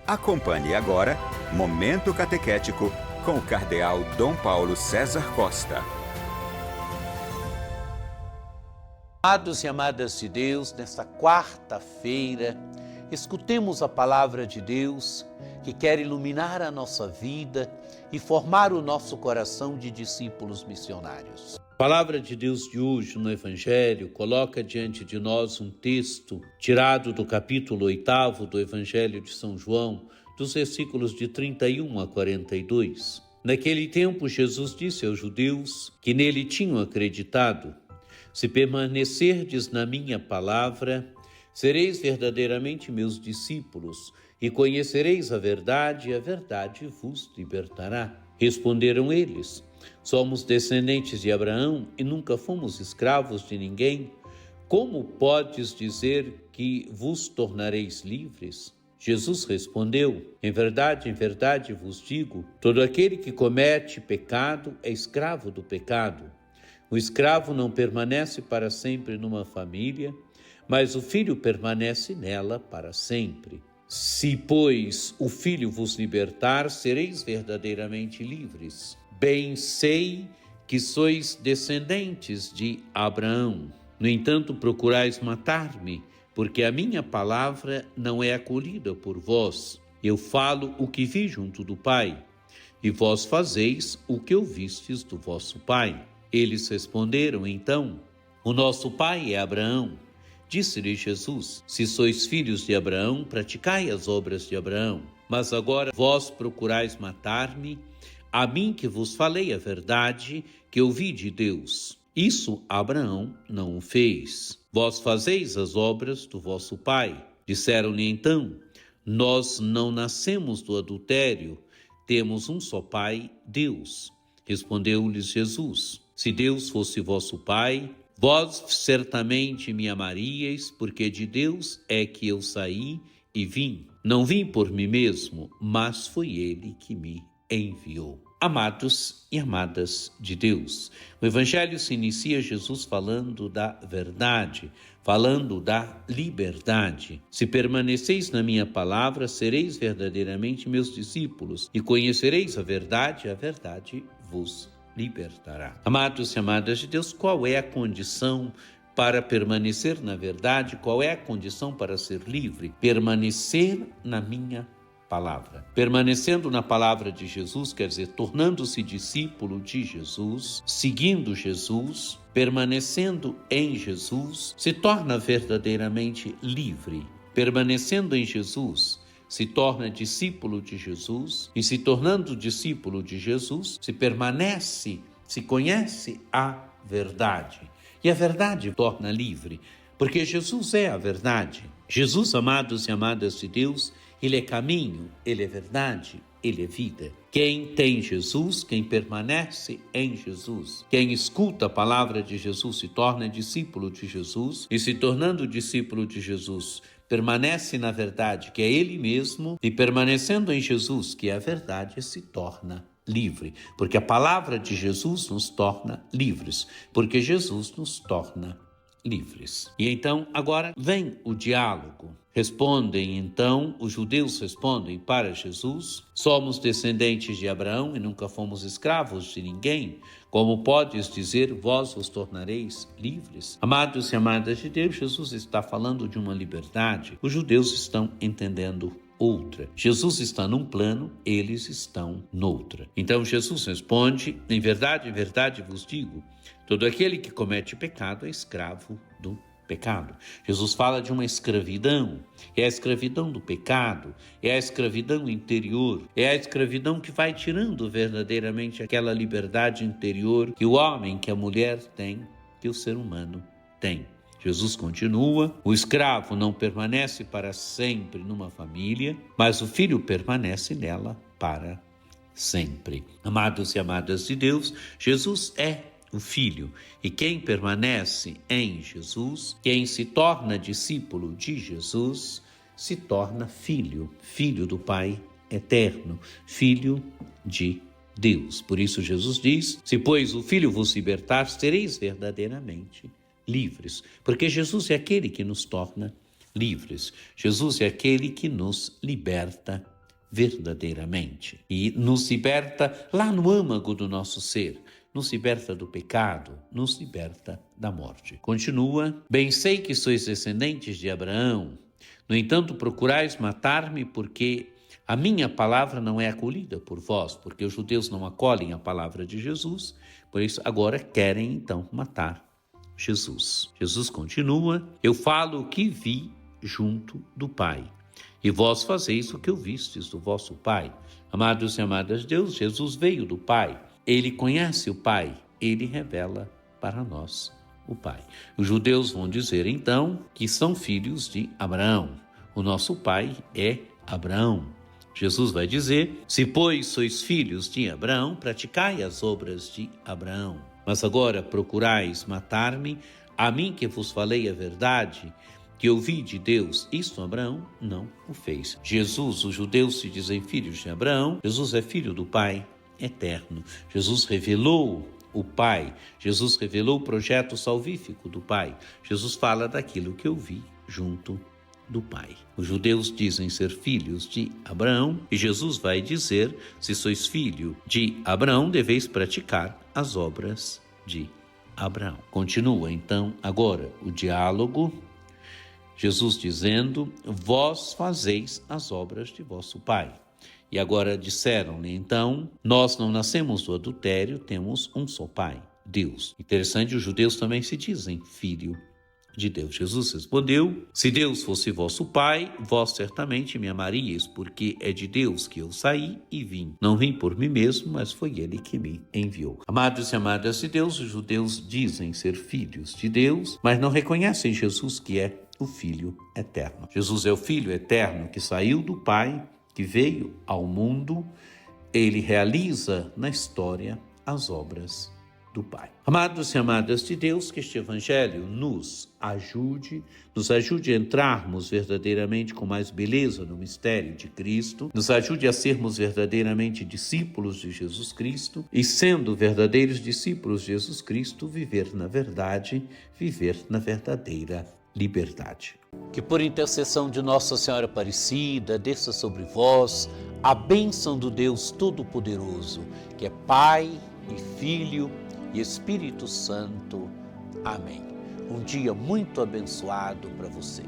Acompanhe agora Momento Catequético com o Cardeal Dom Paulo César Costa. Amados e amadas de Deus, nesta quarta-feira, escutemos a palavra de Deus que quer iluminar a nossa vida e formar o nosso coração de discípulos missionários. A palavra de Deus de hoje no Evangelho coloca diante de nós um texto tirado do capítulo 8 do Evangelho de São João, dos versículos de 31 a 42. Naquele tempo, Jesus disse aos judeus que nele tinham acreditado: se permanecerdes na minha palavra, sereis verdadeiramente meus discípulos e conhecereis a verdade, e a verdade vos libertará. Responderam eles: somos descendentes de Abraão e nunca fomos escravos de ninguém. Como podes dizer que vos tornareis livres? Jesus respondeu: em verdade vos digo, todo aquele que comete pecado é escravo do pecado. O escravo não permanece para sempre numa família, mas o filho permanece nela para sempre. Se, pois, o filho vos libertar, sereis verdadeiramente livres. Bem sei que sois descendentes de Abraão. No entanto, procurais matar-me, porque a minha palavra não é acolhida por vós. Eu falo o que vi junto do Pai, e vós fazeis o que ouvistes do vosso pai. Eles responderam então: o nosso pai é Abraão. Disse-lhe Jesus: se sois filhos de Abraão, praticai as obras de Abraão. Mas agora vós procurais matar-me, a mim que vos falei a verdade que ouvi de Deus. Isso Abraão não o fez. Vós fazeis as obras do vosso pai. Disseram-lhe então: nós não nascemos do adultério, temos um só pai, Deus. Respondeu-lhes Jesus: se Deus fosse vosso pai, vós certamente me amaríeis, porque de Deus é que eu saí e vim. Não vim por mim mesmo, mas foi ele que me enviou. Amados e amadas de Deus, o Evangelho se inicia Jesus falando da verdade, falando da liberdade. Se permaneceis na minha palavra, sereis verdadeiramente meus discípulos e conhecereis a verdade vos libertará. Amados e amadas de Deus, qual é a condição para permanecer na verdade? Qual é a condição para ser livre? Permanecer na minha palavra. Permanecendo na palavra de Jesus, quer dizer, tornando-se discípulo de Jesus, seguindo Jesus, permanecendo em Jesus, se torna verdadeiramente livre. Permanecendo em Jesus, se torna discípulo de Jesus, e se tornando discípulo de Jesus, se permanece, se conhece a verdade. E a verdade torna livre, porque Jesus é a verdade. Jesus, amados e amadas de Deus, Ele é caminho, Ele é verdade, Ele é vida. Quem tem Jesus, quem permanece em Jesus, quem escuta a palavra de Jesus se torna discípulo de Jesus, e se tornando discípulo de Jesus, permanece na verdade, que é Ele mesmo, e permanecendo em Jesus, que é a verdade, se torna livre. Porque a palavra de Jesus nos torna livres, porque Jesus nos torna livres. E então, agora vem o diálogo. Os judeus respondem para Jesus: somos descendentes de Abraão e nunca fomos escravos de ninguém. Como podes dizer, vós vos tornareis livres? Amados e amadas de Deus, Jesus está falando de uma liberdade. Os judeus estão entendendo outra. Jesus está num plano, eles estão noutra. Então Jesus responde: em verdade vos digo, todo aquele que comete pecado é escravo do pecado. Jesus fala de uma escravidão, é a escravidão do pecado, é a escravidão interior, é a escravidão que vai tirando verdadeiramente aquela liberdade interior que o homem, que a mulher tem, que o ser humano tem. Jesus continua: o escravo não permanece para sempre numa família, mas o filho permanece nela para sempre. Amados e amadas de Deus, Jesus é o Filho, e quem permanece em Jesus, quem se torna discípulo de Jesus, se torna filho, filho do Pai eterno, filho de Deus. Por isso Jesus diz: se pois o Filho vos libertar, sereis verdadeiramente livres, porque Jesus é aquele que nos torna livres. Jesus é aquele que nos liberta verdadeiramente e nos liberta lá no âmago do nosso ser, nos liberta do pecado, nos liberta da morte. Continua: bem sei que sois descendentes de Abraão, no entanto procurais matar-me porque a minha palavra não é acolhida por vós, porque os judeus não acolhem a palavra de Jesus, por isso agora querem então matar Jesus. Jesus continua: eu falo o que vi junto do Pai, e vós fazeis o que ouvistes do vosso pai. Amados e amadas de Deus, Jesus veio do Pai, ele conhece o Pai, ele revela para nós o Pai. Os judeus vão dizer então que são filhos de Abraão. O nosso pai é Abraão. Jesus vai dizer: se pois sois filhos de Abraão, praticai as obras de Abraão. Mas agora procurais matar-me, a mim que vos falei a verdade, que ouvi de Deus. Isto Abraão não o fez. Jesus, os judeus se dizem filhos de Abraão, Jesus é filho do Pai eterno. Jesus revelou o Pai, Jesus revelou o projeto salvífico do Pai. Jesus fala daquilo que eu vi junto do Pai. Os judeus dizem ser filhos de Abraão e Jesus vai dizer: se sois filho de Abraão, deveis praticar as obras de Abraão. Continua então agora o diálogo, Jesus dizendo: vós fazeis as obras de vosso pai. E agora disseram-lhe então: nós não nascemos do adultério, temos um só pai, Deus. Interessante, os judeus também se dizem filho de Deus. Jesus respondeu: se Deus fosse vosso pai, vós certamente me amaríeis, porque é de Deus que eu saí e vim. Não vim por mim mesmo, mas foi ele que me enviou. Amados e amadas de Deus, os judeus dizem ser filhos de Deus, mas não reconhecem Jesus, que é o Filho eterno. Jesus é o Filho eterno que saiu do Pai, que veio ao mundo. Ele realiza na história as obras do Pai. Amados e amadas de Deus, que este Evangelho nos ajude a entrarmos verdadeiramente com mais beleza no mistério de Cristo, nos ajude a sermos verdadeiramente discípulos de Jesus Cristo e, sendo verdadeiros discípulos de Jesus Cristo, viver na verdade, viver na verdadeira liberdade. Que por intercessão de Nossa Senhora Aparecida, desça sobre vós a bênção do Deus Todo-Poderoso, que é Pai e Filho e Espírito Santo. Amém. Um dia muito abençoado para você.